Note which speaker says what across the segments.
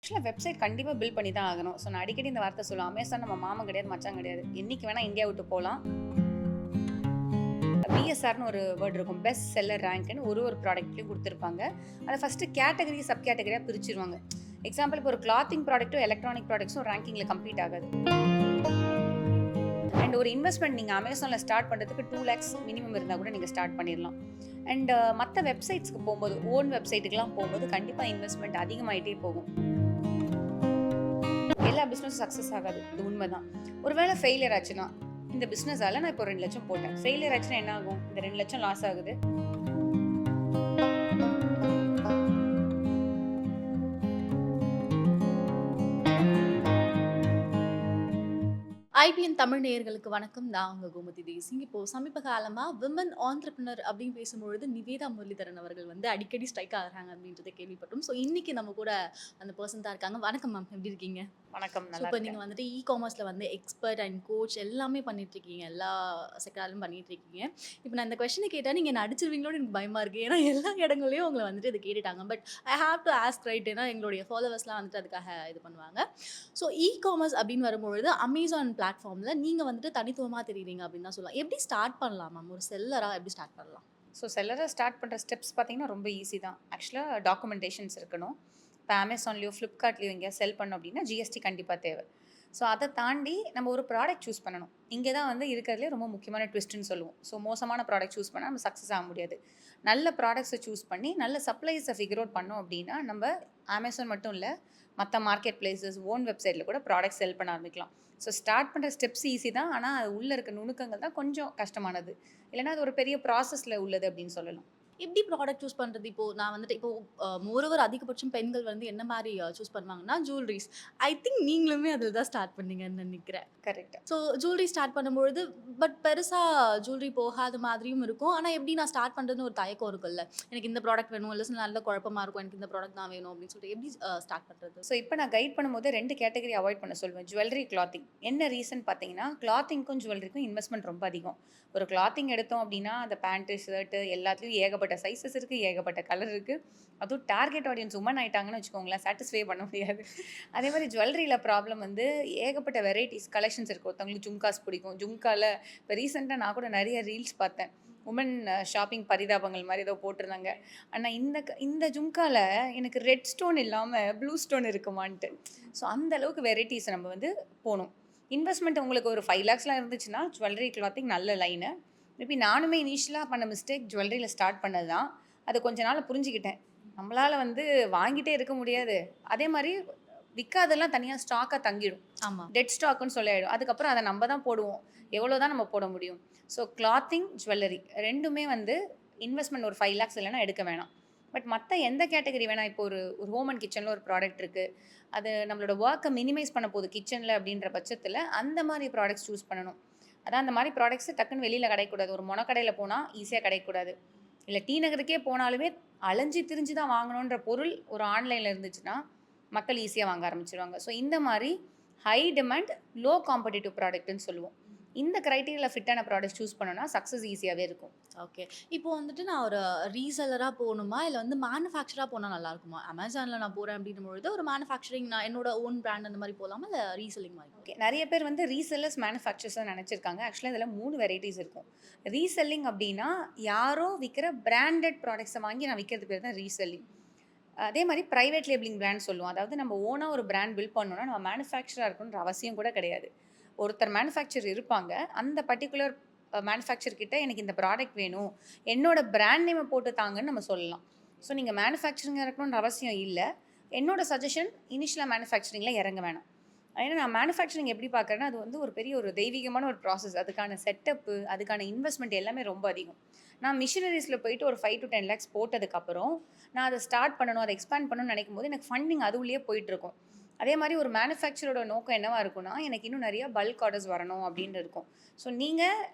Speaker 1: ஆக்சுவலா வெப்சைட் கண்டிப்பா பில்ட் பண்ணி தான் ஆகணும். ஸோ நான் அடிக்கடி இந்த வார்த்தை சொல்லுவேன். அமேசான் நம்ம மாமன் கிடையாது, மச்சான் கிடையாது. என்னைக்கு வேணா இந்தியா விட்டு போலாம். பிஎஸ்ஆர்ன்னு ஒரு வேர்ட் இருக்கும். பெஸ்ட் செல்லர் ரேங்க்ன்னு ஒரு ப்ராடக்ட்லயும் குடுத்திருப்பாங்க. அத ஃபர்ஸ்ட் கேட்டகரி, சப் கேட்டகரியா பிரிச்சுருவாங்க. எக்ஸாம்பிள் இப்போ ஒரு கிளாத்திங் ப்ராடக்ட்டும், எலக்ட்ரானிக் ப்ராடக்ட்ஸும் ரேங்கிங்ல கம்ப்ளீட் ஆகாது. அண்ட் ஒரு இன்வெஸ்ட்மென்ட் நீங்க அமேசான்ல ஸ்டார்ட் பண்றதுக்கு 2 லேக்ஸ் மினிமம் இருந்தா கூட நீங்க ஸ்டார்ட் பண்ணிரலாம். அண்ட் மத்த வெப்சைட்ஸ்க்கு போம்போது, ஓன் வெப்சைட்டுக்குலாம் போம்போது கண்டிப்பா இன்வெஸ்ட்மென்ட் அதிகமாயிட்டே போகும். எல்லா பிசினஸும் சக்சஸ் ஆகாது. இது உண்மைதான். ஒருவேளை ஃபெயிலியர் ஆச்சுன்னா, இந்த பிசினஸால நான் இப்போ 2,00,000 போட்டேன். ஃபெயிலியர் ஆச்சுன்னா என்ன ஆகும்? இந்த 2,00,000 லாஸ் ஆகுது.
Speaker 2: ஐபிஎன் தமிழ் நேயர்களுக்கு வணக்கம். நான் உங்க கோமதி தேசிங். இப்போ சமீப காலமா விமன் ஆண்டர்பிரினர் அப்படின்னு பேசும்பொழுது நிவேதா முரளிதரன் அவர்கள் வந்து அடிக்கடி ஸ்ட்ரைக் ஆகுறாங்க அப்படின்றத கேள்விப்பட்டோம். ஸோ இன்னைக்கு நம்ம கூட அந்த பர்சன் தான் இருக்காங்க. வணக்கம் மேம், எப்படி இருக்கீங்க?
Speaker 1: வணக்கம்,
Speaker 2: ஸோ
Speaker 1: நல்லா
Speaker 2: இப்போ
Speaker 1: இருக்கேன்.
Speaker 2: நீங்க வந்துட்டு காமர்ஸ்ல வந்து எக்ஸ்பர்ட் அண்ட் கோச் எல்லாமே பண்ணிட்டு இருக்கீங்க. எல்லா செக்டார்லும் பண்ணிட்டு இருக்கீங்க. இப்போ நான் இந்த கொஸ்டினை கேட்டா நீங்க என்ன அடிச்சிருவீங்களோன்னு எனக்கு பயமா இருக்கு. ஏன்னா எல்லா இடங்களையும் உங்களை வந்துட்டு இதை கேட்டுட்டாங்க. But I have to ask right. ஏன்னா எங்களுடைய ஃபாலோவர்ஸ்லாம் வந்துட்டு அதுக்காக இது பண்ணுவாங்க. ஸோ காமர்ஸ் அப்படின்னு வரும்பொழுது அமேசான் பிளாட்ஃபார்ம்ல நீங்க வந்துட்டு தனித்துவமா தெரியுறீங்க அப்படின்னு தான் சொல்லலாம். எப்படி ஸ்டார்ட் பண்ணலாம் மேம்? ஒரு செல்லரா எப்படி ஸ்டார்ட் பண்ணலாம்?
Speaker 1: ஸோ செல்லரா ஸ்டார்ட் பண்ற ஸ்டெப்ஸ் பார்த்தீங்கன்னா ரொம்ப ஈஸி தான். ஆக்சுவலா டாக்குமெண்டேஷன்ஸ் இருக்கணும். இப்போ அமேசான்லயோ, ஃப்ளிப்கார்ட்லயோ எங்கேயாவது செல் பண்ணோம் அப்படின்னா ஜிஎஸ்டி கண்டிப்பா தேவை. ஸோ அத தாண்டி நம்ம ஒரு ப்ராடக்ட் சூஸ் பண்ணணும். இங்க தான் வந்து இருக்கிறதுலே ரொம்ப முக்கியமான ட்விஸ்ட்ன்னு சொல்லுவோம். ஸோ மோசமான ப்ராடக்ட் சூஸ் பண்ணா நம்ம சக்ஸஸ் ஆக முடியாது. நல்ல ப்ராடக்ட்ஸ சூஸ் பண்ணி நல்ல சப்ளையர்ஸ ஃபிகர் அவுட் பண்ணோம் அப்படின்னா, நம்ம அமேசான் மட்டும் இல்ல, மத்த மார்க்கெட் பிளேஸஸ், ஓன் வெப்சைட்ல கூட ப்ராடக்ட் செல் பண்ண ஆரம்பிக்கலாம். ஸோ ஸ்டார்ட் பண்ற ஸ்டெப்ஸ் ஈஸி தான். ஆனா, அது உள்ள இருக்க நுணுக்கங்கள் தான் கொஞ்சம் கஷ்டமானது. இல்லன்னா அது ஒரு பெரிய ப்ராசஸ்ல உள்ளது அப்படின்னு சொல்லலாம்.
Speaker 2: எப்படி ப்ராடக்ட் சூஸ் பண்றது? இப்போ நான் வந்துட்டு இப்போ மோரோவர் அதிகபட்சம் பெண்கள் வந்து என்ன மாரி சூஸ் பண்ணுவாங்கன்னா, ஜுவல்லரீஸ். ஐ திங்க் நீங்களுமே அதில தான் ஸ்டார்ட் பண்ணீங்கன்னு நெனைக்கிறேன்.
Speaker 1: கரெக்ட்.
Speaker 2: ஸோ ஜுவல்லரி ஸ்டார்ட் பண்ணும்பொழுது பட் பெருசா ஜுவல்லரி போகாத மாதிரியும் இருக்கும். ஆனா எப்படி நான் ஸ்டார்ட் பண்றதுன்னு ஒரு தயக்கம் இருக்குல்ல. எனக்கு இந்த ப்ராடக்ட் வேணும். இல்ல நல்ல குழப்பமா இருக்கும். எனக்கு இந்த ப்ராடக்ட் தான் வேணும் அப்படின்னு சொல்லிட்டு எப்படி ஸ்டார்ட் பண்றது?
Speaker 1: ஸோ இப்போ நான் கைட் பண்ணும்போது 2 கேட்டகரி அவாய்ட் பண்ண சொல்லுவேன். Jewellery, clothing. என்ன ரீசன் பார்த்தீங்கன்னா, கிளாத்திங்க்கும் ஜுவல்லரிக்கும் இன்வெஸ்ட்மென்ட் ரொம்ப அதிகம். ஒரு கிளாத்திங் எடுத்தோம் அப்படின்னா, அந்த பேண்ட், ஷர்ட் எல்லாத்துலயும் ஏகப்பட்ட சைஸஸ் இருக்கு, ஏகப்பட்ட கலர் இருக்கு. அதுவும் டார்கெட் ஆடியன்ஸ் உமன் ஆயிட்டாங்கன்னு வச்சுக்கோங்களேன், சாட்டிஸ்ஃபை பண்ண முடியாது. அதே மாரி ஜுவல்லரியில ப்ராப்ளம் வந்து ஏகப்பட்ட வெரைட்டிஸ், கலெக்ஷன்ஸ் இருக்கு. ஒருத்தவங்களுக்கு ஜும்காஸ் பிடிக்கும். ஜும்கால இப்போ ரீசென்ட்டா நான் கூட நெறைய ரீல்ஸ் பார்த்தேன். உமன் ஷாப்பிங் பரிதாபங்கள் மாரி ஏதோ போட்டிருந்தாங்க. ஆனா இந்த ஜும்கால எனக்கு ரெட் ஸ்டோன் இல்லாம ப்ளூ ஸ்டோன் இருக்குமான்ட்டு. ஸோ அந்த அளவுக்கு வெரைட்டீஸ் நம்ம வந்து போணும். இன்வெஸ்ட்மென்ட் உங்களுக்கு ஒரு 5 லேக்ஸ்லாம் இருந்துச்சுன்னா, ஜுவல்லரி, கிளாத்திங் நல்ல லைனு. மேபி நானுமே இனிஷியலா பண்ண மிஸ்டேக் ஜுவல்லரியில ஸ்டார்ட் பண்ணது தான். அது கொஞ்ச நாள்ல புரிஞ்சுக்கிட்டேன். நம்மளால வந்து வாங்கிட்டே இருக்க முடியாது. அதே மாரி விக்காதெல்லாம் தனியா ஸ்டாக்கா தங்கிடும்.
Speaker 2: ஆமா.
Speaker 1: டெட் ஸ்டாக்குன்னு சொல்லி ஆயிடும். அதுக்கப்புறம் அத நம்ம தான் போடுவோம். எவ்வளோ தான் நம்ம போட முடியும். ஸோ கிளாத்திங், ஜுவல்லரி 2மே வந்து இன்வெஸ்ட்மென்ட் ஒரு 5 லேக்ஸ் இல்லன்னா எடுக்க வேணாம். பட் மத்த எந்த கேட்டகரி வேணா இப்போ ஒரு ஒரு ஹோம் அண்ட் கிச்சன்ல ஒரு ப்ராடக்ட் இருக்கு. அது நம்மளோட வொர்க்க மினிமைஸ் பண்ண போகுது கிச்சன்ல அப்படின்ற பட்சத்தில, அந்த மாரி ப்ராடக்ட்ஸ் சூஸ் பண்ணணும். அதான் அந்த மாரி ப்ராடக்ட்ஸ் டக்குன்னு வெளியில கிடைக்கக்கூடாது. ஒரு மொனக்கடையில போனா ஈஸியா கிடைக்கக்கூடாது. இல்ல டி நகருக்கே போனாலுமே அலைஞ்சு திரிஞ்சு தான் வாங்கணுன்ற பொருள் ஒரு ஆன்லைன்ல இருந்துச்சுன்னா, மக்கள் ஈஸியா வாங்க ஆரம்பிச்சுருவாங்க. ஸோ இந்த மாரி ஹை டிமாண்ட், லோ காம்படிட்டிவ் ப்ராடக்ட்ன்னு சொல்லுவோம். இந்த கிரைட்டீரியால ஃபிட்டான ப்ராடக்ட் சூஸ் பண்ணோம்னா சக்சஸ் ஈஸியாவே இருக்கும்.
Speaker 2: ஓகே. இப்போ வந்துட்டு நான் ஒரு ரீசெல்லரா போணுமா? இல்ல வந்து மேனுஃபேக்சரரா போனா நல்லா இருக்குமா? அமேசான்ல நான் போறேன் அப்படின்னும்பொழுது ஒரு மேனுஃபேக்சரிங் நான் என்னோட ஓன் பிராண்ட் அந்த மாரி போலாமா? இல்ல ரீசெல்லிங் மாரி
Speaker 1: ஓகே. நெறைய பேர் வந்து ரீசெல்லர்ஸ், மேனுஃபேக்சரர்ஸா நெனச்சிருக்காங்க. ஆக்சுவலா இதுல 3 வெரைட்டீஸ் இருக்கும். ரீசெல்லிங் அப்டின்னா, யாரோ விக்கிற பிராண்டட் ப்ராடக்ட்ஸ வாங்கி நான் விக்கிறது பேர் தான் ரீசெல்லிங். அதே மாரி பிரைவேட் லேபிளிங் பிராண்ட் சொல்லுவோம். அதாவது நம்ம ஓனா ஒரு பிராண்ட் பில்ட் பண்ணணும்னா, நம்ம மேனுஃபேக்சரரா இருக்கணுன்ற அவசியம் கூட கிடையாது. ஒருத்தர் மேனுஃபேக்சரர் இருப்பாங்க. அந்த பர்ட்டிகுலர் மேனுஃபேக்சர் கிட்ட எனக்கு இந்த ப்ராடக்ட் வேணும். என்னோட பிராண்ட் நேம போட்டு தாங்கன்னு நம்ம சொல்லலாம். ஸோ நீங்க மேனுஃபேக்சரிங்கா இருக்கணுன்ற அவசியம் இல்ல. என்னோட சஜஷன் இனிஷியலா மேனுஃபேக்சரிங்ல இறங்க வேணாம். ஏன்னா நான் மேனுஃபேக்சரிங் எப்படி பார்க்குறேன்னா, அது வந்து ஒரு பெரிய ஒரு தெய்வீகமான ஒரு ப்ராசஸ். அதுக்கான செட்டப்பு, அதுக்கான இன்வெஸ்ட்மெண்ட் எல்லாமே ரொம்ப அதிகம். நான் மிஷினரீஸ்ல போயிட்டு ஒரு 5-10 லேக்ஸ் போட்டதுக்கப்புறம், நான் அத ஸ்டார்ட் பண்ணணும், அத எக்ஸ்பேண்ட் பண்ணணும்னு நினைக்கும்போது, எனக்கு ஃபண்டிங் அது உள்ளயே போயிட்டுருக்கும். அதே மாரி ஒரு மேனுஃபேக்சரோட நோக்கம் என்னவா இருக்கும்னா, எனக்கு இன்னும் நெறைய பல்க் ஆர்டர்ஸ் வரணும் அப்படின்னு இருக்கும். ஸோ நீங்க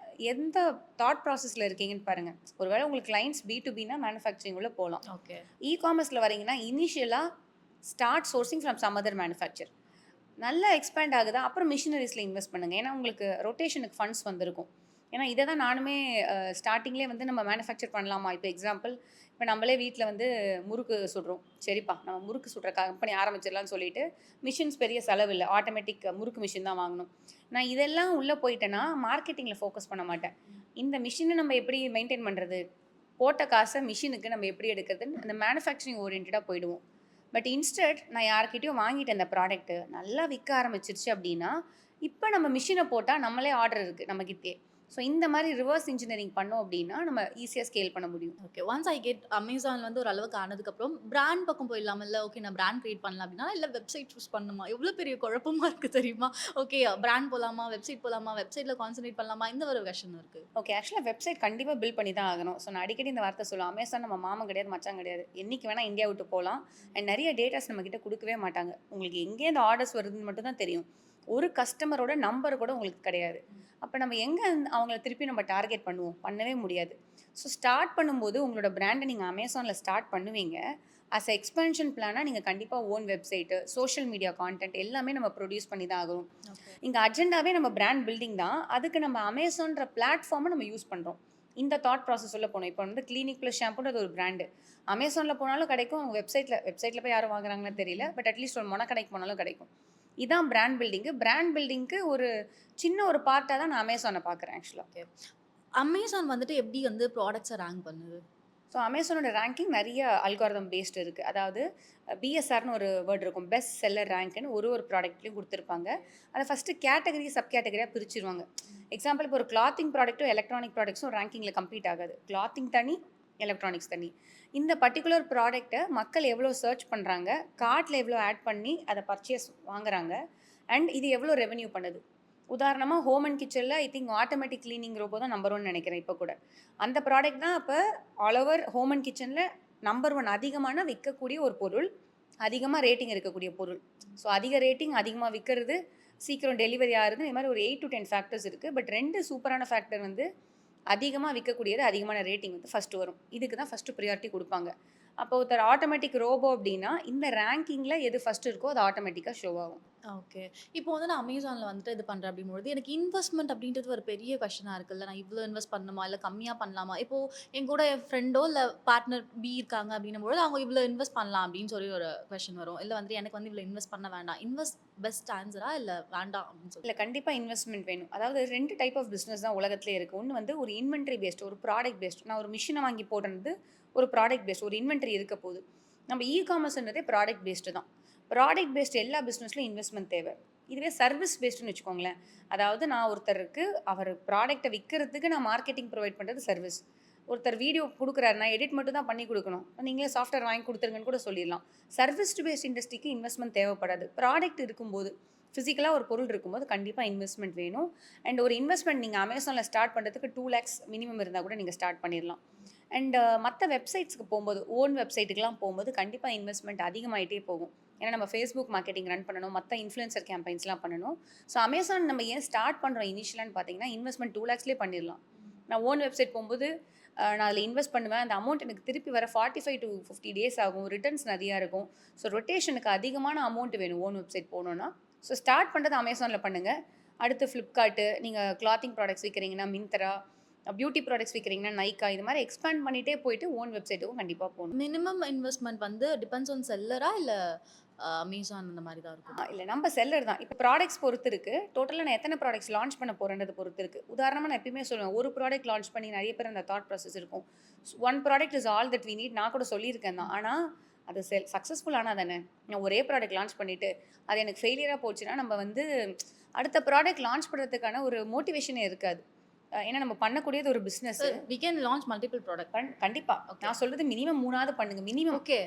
Speaker 1: எந்த தாட் ப்ராசஸ்ல இருக்கீங்கன்னு பாருங்க. ஒரு வேளை உங்களுக்கு கிளையண்ட்ஸ் B2Bனா மேனுஃபேக்சரிங் உள்ள போலாம்.
Speaker 2: ஓகே.
Speaker 1: காமர்ஸ்ல வரீங்கன்னா, இனிஷியலா start sourcing from some other manufacture. நல்லா எக்ஸ்பேண்ட் ஆகுதா, அப்புறம் மிஷினரீஸ்ல இன்வெஸ்ட் பண்ணுங்க. ஏன்னா உங்களுக்கு ரொட்டேஷனுக்கு ஃபண்ட்ஸ் வந்திருக்கும். ஏன்னா இதை தான் நானுமே ஸ்டார்டிங்லேயே வந்து நம்ம மேனுஃபேக்சர் பண்ணலாமா, இப்போ எக்ஸாம்பிள் இப்போ நம்மளே வீட்டில் வந்து முறுக்கு சுடுறோம், சரிப்பா நம்ம முறுக்கு சுடுற கம்பெனி ஆரம்பிச்சிடலாம்னு சொல்லிட்டு மிஷின்ஸ் பெரிய செலவு இல்லை, ஆட்டோமேட்டிக் முறுக்கு மிஷின் தான் வாங்கணும். நான் இதெல்லாம் உள்ளே போயிட்டேன்னா மார்க்கெட்டிங்கில் ஃபோக்கஸ் பண்ண மாட்டேன். இந்த மிஷினை நம்ம எப்படி மெயின்டைன் பண்ணுறது, போட்ட காசை மிஷினுக்கு நம்ம எப்படி எடுக்கிறதுன்னு அந்த மேனுஃபேக்சரிங் ஓரியன்டாக போயிடுவோம். பட் இன்ஸ்டட் நான் யார்கிட்டயும் வாங்கிட்டேன் இந்த ப்ராடக்ட்டு நல்லா விற்க ஆரம்பிச்சிருச்சு அப்படின்னா, இப்போ நம்ம மிஷினை போட்டால் நம்மளே ஆர்டர் இருக்குது நம்மக்கிட்டே. ஸோ இந்த மாதிரி ரிவர்ஸ் இன்ஜினியரிங் பண்ணோம் அப்படின்னா நம்ம ஈஸியாக ஸ்கேல் பண்ண முடியும்.
Speaker 2: Okay. Once I get Amazon வந்து ஒரு அளவுக்கு ஆனதுக்கப்புறம் பிராண்ட் பக்கம் போயிடலாம். இல்ல ஓகே நான் பிராண்ட் கிரியேட் பண்ணலாம் அப்படின்னா, இல்ல வெப்சைட் சூஸ் பண்ணணுமா? எவ்வளோ பெரிய குழப்பமா இருக்கு தெரியுமா? ஓகே பிராண்ட் போலாமா? வெப்சைட் போலாமா? வெப்சைட்ல கான்சன்ட்ரேட் பண்ணலாமா? இந்த ஒரு கொஸ்டின் இருக்கு.
Speaker 1: ஓகே, ஆக்சுவலாக வெப்சைட் கண்டிப்பாக பில்ட் பண்ணி தான் ஆகணும். ஸோ நான் அடிக்கடி இந்த வார்த்தை சொல்லுவேன், அமேசான் நம்ம மாமன் கிடையாது, மச்சான் கிடையாது. என்னைக்கு வேணால் இந்தியா விட்டு போகலாம். அண்ட் நிறைய டேட்டாஸ் நம்மக்கிட்ட கொடுக்கவே மாட்டாங்க. உங்களுக்கு எங்கேருந்து ஆர்டர்ஸ் வருதுன்னு மட்டும் தான் தெரியும். ஒரு கஸ்டமரோட நம்பர் கூட உங்களுக்கு கிடையாது. அப்போ நம்ம எங்கே அவங்கள திருப்பி நம்ம டார்கெட் பண்ணுவோம்? பண்ணவே முடியாது. ஸோ ஸ்டார்ட் பண்ணும்போது உங்களோட பிராண்டை நீங்கள் அமேசானில் ஸ்டார்ட் பண்ணுவீங்க. அஸ் எக்ஸ்பென்ஷன் பிளானாக நீங்கள் கண்டிப்பாக own website, social media content எல்லாமே நம்ம ப்ரொடியூஸ் பண்ணி தான் ஆகணும்.
Speaker 2: ஓகே.
Speaker 1: இங்கே அஜெண்டாவே நம்ம பிராண்ட் பில்டிங் தான். அதுக்கு நம்ம அமேசான்ற பிளாட்ஃபார்மை நம்ம யூஸ் பண்ணுறோம். இந்த தாட் ப்ராசஸ் உள்ள போனோம். இப்போ வந்து கிளினிக் ப்ளஸ் ஷாம்புன்றது ஒரு பிராண்டு. அமேசானில் போனாலும் கிடைக்கும், அவங்க வெப்சைட்டில் போய் யாரும் வாங்குறாங்கன்னு தெரியல. பட் அட்லீஸ்ட் ஒரு கடைக்கு போனாலும் கிடைக்கும். இதான் பிராண்ட் பில்டிங்கு. பிராண்ட் பில்டிங்க்கு ஒரு சின்ன ஒரு பார்ட்டாக தான் நான் அமேசானை பார்க்குறேன் ஆக்சுவலாக.
Speaker 2: ஓகே. அமேசான் வந்துட்டு எப்படி வந்து ப்ராடக்ட்ஸை ரேங்க் பண்ணுது?
Speaker 1: ஸோ அமேசானோட ரேங்கிங் நிறைய அல்காரிதம் பேஸ்டு இருக்குது. அதாவது பிஎஸ்ஆர்னு ஒரு வேர்ட் இருக்கும், பெஸ்ட் செல்லர் ரேங்க்னு ஒரு ப்ராடக்ட்லையும் கொடுத்துருப்பாங்க. அதை ஃபஸ்ட்டு கேட்டகரி சப் கேட்டகரியாக பிரிச்சிருவாங்க. எக்ஸாம்பிள் இப்போ ஒரு கிளாத்திங் ப்ராடக்ட்டும் எலக்ட்ரானிக் ப்ராடக்ட்ஸும் ரேங்கிங்கில் கம்ப்ளீட் ஆகாது. கிளாத்திங் தனி, எலக்ட்ரானிக்ஸ் தனி. இந்த பர்டிகுலர் ப்ராடக்ட்டை மக்கள் எவ்வளோ சர்ச் பண்ணுறாங்க, கார்ட்டில் எவ்வளோ ஆட் பண்ணி அதை பர்ச்சேஸ் வாங்குறாங்க, அண்ட் இது எவ்வளோ ரெவென்யூ பண்ணுது. உதாரணமாக ஹோம் அண்ட் கிச்சனில் I think automatic cleaning robot தான் நம்பர் 1 நினைக்கிறேன் இப்போ கூட. அந்த ப்ராடக்ட் தான் அப்போ ஆல் ஓவர் ஹோம் அண்ட் கிச்சனில் நம்பர் 1 அதிகமான விற்கக்கூடிய ஒரு பொருள், அதிகமாக ரேட்டிங் இருக்கக்கூடிய பொருள். ஸோ அதிக ரேட்டிங், அதிகமாக விற்கிறது, சீக்கிரம் டெலிவரி ஆகுது, இது மாதிரி ஒரு 8 to 10 ஃபேக்டர்ஸ் இருக்குது. பட் 2 சூப்பரான ஃபேக்டர் வந்து அதிகமாக விற்கக்கூடியது, அதிகமான ரேட்டிங் வந்து ஃபஸ்ட்டு வரும். இதுக்கு தான் ஃபஸ்ட்டு ப்ரியாரிட்டி கொடுப்பாங்க. அப்போ ஒருத்தர் ஆட்டோமேட்டிக் ரோபோ அப்படின்னா இந்த ரேங்கிங்கில் எது ஃபஸ்ட்டு இருக்கோ அது ஆட்டோமேட்டிக்காக ஷோ ஆகும்.
Speaker 2: ஓகே. இப்போ வந்து நான் அமேசான்ல வந்துட்டு இது பண்றேன் அப்படிங்கும்போது, எனக்கு இன்வெஸ்ட்மென்ட் அப்படின்றது ஒரு பெரிய கொஸ்டினா இருக்குல்ல. நான் இவ்ளோ இன்வெஸ்ட் பண்ணணுமா? இல்ல கம்மியா பண்ணலாமா? இப்போ என் கூட என் ஃப்ரெண்டோ இல்ல பார்ட்னர் பி இருக்காங்க அப்படின்னும்போது, அவங்க இவ்ளோ இன்வெஸ்ட் பண்ணலாம் அப்படின்னு சொல்லி ஒரு கொஸ்டின் வரும். இல்ல வந்து எனக்கு வந்து இவ்ளோ இன்வெஸ்ட் பண்ண வேண்டாம். இன்வெஸ்ட் பெஸ்ட் ஆன்ஸரா இல்ல வேண்டாம் அப்படின்னு சொல்லி.
Speaker 1: இல்லை, கண்டிப்பாக இன்வெஸ்ட்மெண்ட் வேணும். அதாவது 2 டைப் ஆஃப் பிஸ்னஸ் தான் உலகத்திலே இருக்குது. ஒன்று வந்து ஒரு இன்வென்ட்ரி பேஸ்ட், ஒரு ப்ராடக்ட் பேஸ்ட். நான் ஒரு மிஷினை வாங்கி போடுறது ஒரு ப்ராடக்ட் பேஸ்ட், ஒரு இன்வென்ட்ரி இருக்க போகுது. நம்ம காமர்ஸ்ன்றதே ப்ராடக்ட் பேஸ்டு தான். ப்ராடக்ட் பேஸ்ட் எல்லா பிஸ்னஸ்லையும் இன்வெஸ்ட்மெண்ட் தேவை. இதுவே சர்வீஸ் பேஸ்டுன்னு வச்சுக்கோங்களேன். அதாவது நான் ஒருத்தருக்கு அவர் ப்ராடக்ட்டை விற்கிறதுக்கு நான் மார்க்கெட்டிங் ப்ரொவைட் பண்ணுறது சர்வீஸ். ஒருத்தர் வீடியோ கொடுக்குறாரு, நான் எடிட் மட்டும் தான் பண்ணி கொடுக்கணும், நீங்களே சாஃப்ட்வேர் வாங்கி கொடுத்துருங்கன்னு கூட சொல்லிடலாம். சர்வீஸ் பேஸ்ட் இண்டஸ்ட்ரிக்கு இன்வெஸ்ட்மெண்ட் தேவைப்படாது. ப்ராடக்ட் இருக்கும்போது, ஃபிசிக்கலாக ஒரு பொருள் இருக்கும்போது கண்டிப்பாக இன்வெஸ்ட்மெண்ட் வேணும். அண்ட் ஒரு இன்வெஸ்ட்மெண்ட் நீங்கள் அமேசானில் ஸ்டார்ட் பண்ணுறதுக்கு 2 lakhs மினிமம் இருந்தால் கூட நீங்கள் ஸ்டார்ட் பண்ணிடலாம். அண்ட் மற்ற வெப்சைட்ஸ்க்கு போகும்போது, ஓன் வெப்சைட்டுக்கெலாம் போகும்போது கண்டிப்பாக இன்வெஸ்ட்மெண்ட் அதிகமாகிட்டே போகும். ஏன்னா நம்ம ஃபேஸ்புக் மார்க்கெட்டிங் ரன் பண்ணணும், மற்ற இன்ஃப்ளூயன்சர் கேம்பெயின்ஸ்லாம் பண்ணணும். ஸோ அமேசான் நம்ம ஏன் ஸ்டார்ட் பண்ணுறோம் இனிஷியலான்னு பார்த்தீங்கன்னா, இன்வெஸ்ட்மெண்ட் 2 lakhsலேயே பண்ணிடலாம். நான் ஓன் வெப்சைட் போகும்போது நான் அதில் இன்வெஸ்ட் பண்ணுவேன். அந்த அமௌண்ட் எனக்கு திருப்பி வர 45 to 50 days ஆகும். ரிட்டர்ன்ஸ் நிறையா இருக்கும். ஸோ ரொட்டேஷனுக்கு அதிகமான அமௌண்ட் வேணும் ஓன் வெப்சைட் போகணுன்னா. ஸோ ஸ்டார்ட் பண்ணுறது அமேசானில் பண்ணுங்கள். அடுத்து ஃப்ளிப்கார்ட்டு, நீங்கள் கிளாத்திங் ப்ராடக்ட்ஸ் விற்கிறீங்கன்னா மிந்த்ரா, பியூட்டி ப்ராடக்ட்ஸ் விற்கிறீங்கன்னா நைக்கா, இது மாதிரி எக்ஸ்பேண்ட் பண்ணிகிட்டே போயிட்டு ஓன் வெப்சைட்டுக்கும் கண்டிப்பாக போகணும்.
Speaker 2: மினிமம் இன்வெஸ்ட்மென்ட் வந்து டிபெண்ட்ஸ் ஆன் செல்லரா இல்ல அமேசான் அந்த மாதிரி தான் இருக்கும்.
Speaker 1: இல்லை, நம்ம செல்லர் தான். இப்போ ப்ராடக்ட்ஸ் பொறுத்து இருக்குது. டோட்டலாக நான் எத்தனை ப்ராடக்ட்ஸ் லான்ச் பண்ண போகிறேன்றதை பொறுத்து இருக்குது. உதாரணமாக நான் எப்பயுமே சொல்லுவேன், ஒரு ப்ராடக்ட் லான்ச் பண்ணி நிறைய பேர் அந்த தாட் ப்ராசஸ் இருக்கும். 1 product is all that we need. நான் கூட சொல்லியிருக்கேன் தான். ஆனால் அது சக்ஸஸ்ஃபுல் ஆனால் தானே. நான் ஒரே ப்ராடக்ட் லான்ச் பண்ணிவிட்டு அது எனக்கு ஃபெயிலியராக போச்சுன்னா நம்ம வந்து அடுத்த ப்ராடக்ட் லான்ச் பண்ணுறதுக்கான ஒரு மோட்டிவேஷனே இருக்காது. ஏன்னா நம்ம பண்ணக்கூடியது ஒரு business.
Speaker 2: We can launch multiple product.
Speaker 1: கண்டிப்பாக நான் சொல்கிறது மினிமம் 3ஆவது பண்ணுங்கள். மினிமம்.
Speaker 2: ஓகே.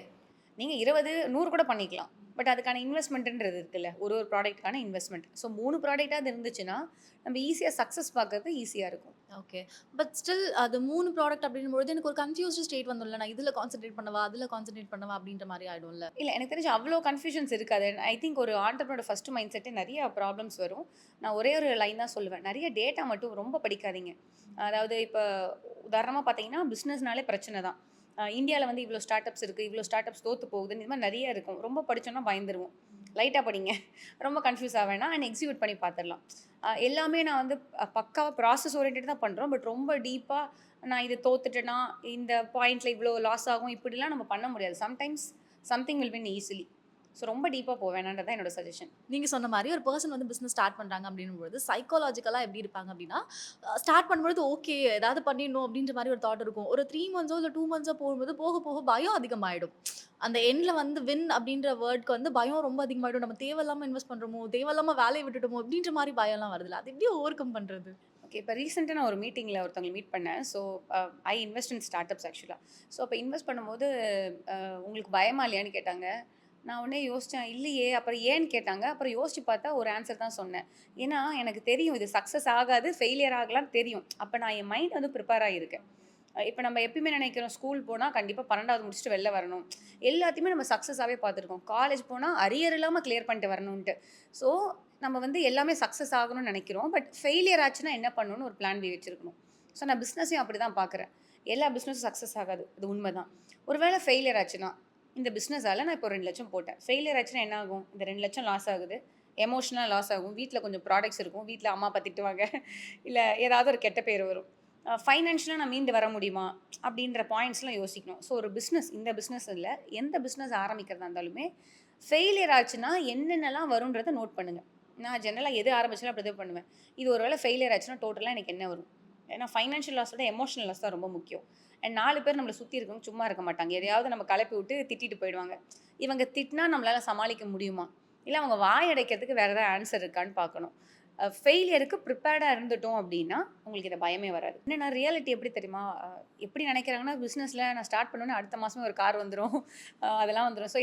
Speaker 1: நீங்கள் 20, 100 கூட பண்ணிக்கலாம். பட் அதுக்கான இன்வெஸ்ட்மெண்ட்டுன்றது இருக்குல்ல, ஒரு ப்ராடக்ட்டுக்கான இன்வெஸ்ட்மெண்ட். ஸோ 3 ப்ராடக்டாக இருந்துச்சுன்னா நம்ம ஈஸியாக சக்ஸஸ் பார்க்கறது ஈஸியாக இருக்கும்.
Speaker 2: ஓகே. பட் ஸ்டில் அது 3 ப்ராடக்ட் அப்படிங்கும்போது எனக்கு ஒரு கன்ஃபியூஸ்டு ஸ்டேட் வந்துல்ல. நான் இதில் கான்சென்ட்ரேட் பண்ணவா, அதில் கான்சென்ட்ரேட் பண்ணவா அப்படின்ற மாதிரி ஆகிடும்ல.
Speaker 1: இல்லை, எனக்கு தெரிஞ்சு அவ்வளோ கன்ஃபியூஷன்ஸ் இருக்காது. ஐ திங்க் ஒரு ஆண்டர்ப்ரனரோட ஃபஸ்ட்டு மைண்ட் செட்டே நிறைய ப்ராப்ளம்ஸ் வரும். நான் ஒரே ஒரு லைன் தான் சொல்லுவேன், நிறைய டேட்டா மட்டும் ரொம்ப படிக்காதீங்க. அதாவது இப்போ உதாரணமாக பார்த்தீங்கன்னா பிஸ்னஸ்னாலே பிரச்சனை தான். இந்தியாவில் வந்து இவ்வளோ ஸ்டார்ட் அப்ஸ் இருக்குது, இவ்வளோ ஸ்டார்ட் அப்ஸ் தோற்று போகுதுன்னு இது மாதிரி நிறைய இருக்கும். ரொம்ப படித்தோன்னா பயந்துருவோம். லைட்டாக படிங்க. ரொம்ப கன்ஃப்யூஸ் ஆக வேணாம் அண்ட் எக்ஸிக்யூட் பண்ணி பார்த்துடலாம். எல்லாமே நான் வந்து பக்காவா ப்ராசஸ் ஓரியன்டட் தான் பண்ணுறோம். பட் ரொம்ப டீப்பாக நான் இது தோத்துட்டேன்னா, இந்த பாயிண்ட்ல இவ்வளோ லாஸ் ஆகும் இப்படிலாம் நம்ம பண்ண முடியாது. Sometimes something will win easily. So ரொம்ப டீப்பா போ வேணான்றது தான் என்னோட சஜஷன்.
Speaker 2: நீங்க சொன்ன மாரி ஒரு பெர்சன் வந்து பிசினஸ் ஸ்டார்ட் பண்றாங்க அப்படின்னும்பொழுது, சைக்காலஜிக்கலா எப்படி இருப்பாங்க அப்படின்னா, ஸ்டார்ட் பண்ணும்பொழுது ஓகே ஏதாவது பண்ணிடணும் அப்படின்ற மாரி ஒரு தாட் இருக்கும். ஒரு 3 மந்த்ஸோ இல்ல 2 மந்த்ஸோ போகும்போது போக போக பயம் அதிகமாயிடும். அந்த எண்ட்ல வந்து வின் அப்படின்ற வேர்ட்க்கு வந்து பயம் ரொம்ப அதிகமாயிடும். நம்ம தேவையில்லாம இன்வெஸ்ட் பண்றோமோ, தேவையில்லாம வேலைய விட்டுட்டோமோ அப்படின்ற மாரி பயம்லாம் வருதுல்ல. அது எப்படி ஓவர் கம் பண்றது?
Speaker 1: ஓகே. இப்போ ரீசென்ட்டா நான் ஒரு மீட்டிங்ல ஒருத்தவங்கள மீட் பண்ணேன். So I invest in start ups ஆக்சுவலா. ஸோ அப்போ இன்வெஸ்ட் பண்ணும்போது உங்களுக்கு பயமா இல்லையான்னு கேட்டாங்க. நான் உடனே யோசிச்சேன். இல்லையே! அப்புறம் ஏன்னு கேட்டாங்க. அப்புறம் யோசிச்சு பார்த்தா ஒரு ஆன்சர் தான் சொன்னேன். ஏன்னா எனக்கு தெரியும் இது சக்சஸ் ஆகாது, ஃபெயிலியர் ஆகலாம்னு தெரியும். அப்ப நான் என் மைண்ட் வந்து ப்ரிப்பேர் ஆகியிருக்கேன். இப்ப நம்ம எப்பயுமே நினைக்கிறோம் ஸ்கூல் போனா கண்டிப்பா 12வது முடிச்சுட்டு வெளில வரணும். எல்லாத்தையுமே நம்ம சக்சஸாவே பார்த்துருக்கோம். காலேஜ் போனா அரியர் இல்லாம கிளியர் பண்ணிட்டு வரணுன்ட்டு. ஸோ நம்ம வந்து எல்லாமே சக்சஸ் ஆகணும்னு நினைக்கிறோம். பட் ஃபெயிலியர் ஆச்சுன்னா என்ன பண்ணணும்னு ஒரு பிளான் பி வச்சிருக்கணும். ஸோ நான் பிசினஸையும் அப்படிதான் பார்க்குறேன். எல்லா பிசினஸும் சக்சஸ் ஆகாது. அது உண்மைதான். ஒருவேளை ஃபெயிலியர் ஆச்சுன்னா, இந்த பிசினஸால நான் இப்போ 2,00,000 போட்டேன். ஃபெயிலியர் ஆச்சுன்னா என்ன ஆகும்? இந்த 2,00,000 லாஸ் ஆகுது. எமோஷனலா லாஸ் ஆகும். வீட்ல கொஞ்சம் ப்ராடக்ட்ஸ் இருக்கும். வீட்ல அம்மா அப்பா திட்டுவாங்க. இல்ல ஏதாவது ஒரு கெட்ட பேர் வரும். ஃபைனான்ஷியலா நான் மீண்டு வர முடியுமா? அப்படின்ற பாயிண்ட்ஸ்லாம் யோசிக்கணும். ஸோ ஒரு பிசினஸ் இந்த பிசினஸ் இல்ல, எந்த பிசினஸ் ஆரம்பிக்கிறதா இருந்தாலுமே, ஃபெயிலியர் ஆச்சுன்னா என்னென்னலாம் வரும்ன்றத நோட் பண்ணுங்க. நான் ஜெனரலா எது ஆரம்பிச்சாலும் அப்படிதான் பண்ணுவேன். இது ஒரு வேளை ஃபெயிலியர் ஆச்சுன்னா டோட்டலா எனக்கு என்ன வரும்? ஏன்னா ஃபைனான்ஷியல் லாஸ விட எமோஷனல் லாஸ் தான் ரொம்ப முக்கியம். அண்ட் 4 பேர் நம்மள சுத்தி இருக்கவங்க சும்மா இருக்க மாட்டாங்க. எதையாவது நம்ம கெளப்பி விட்டு திட்டிட்டு போயிடுவாங்க. இவங்க திட்டினா நம்மளால சமாளிக்க முடியுமா? இல்ல அவங்க வாய் அடைக்கிறதுக்கு வேற ஏதாவது ஆன்சர் இருக்கான்னு பார்க்கணும். ஃபெயிலியருக்கு ப்ரிப்பேர்டா இருந்துட்டோம் அப்படின்னா, உங்களுக்கு இந்த பயமே வராது. என்னன்னா ரியாலிட்டி எப்படி தெரியுமா? எப்படி நினைக்கிறாங்கன்னா, பிசினஸ்ல நான் ஸ்டார்ட் பண்ணோனே அடுத்த மாசமே ஒரு கார் வந்துரும். அதெல்லாம் வந்துரும். ஸோ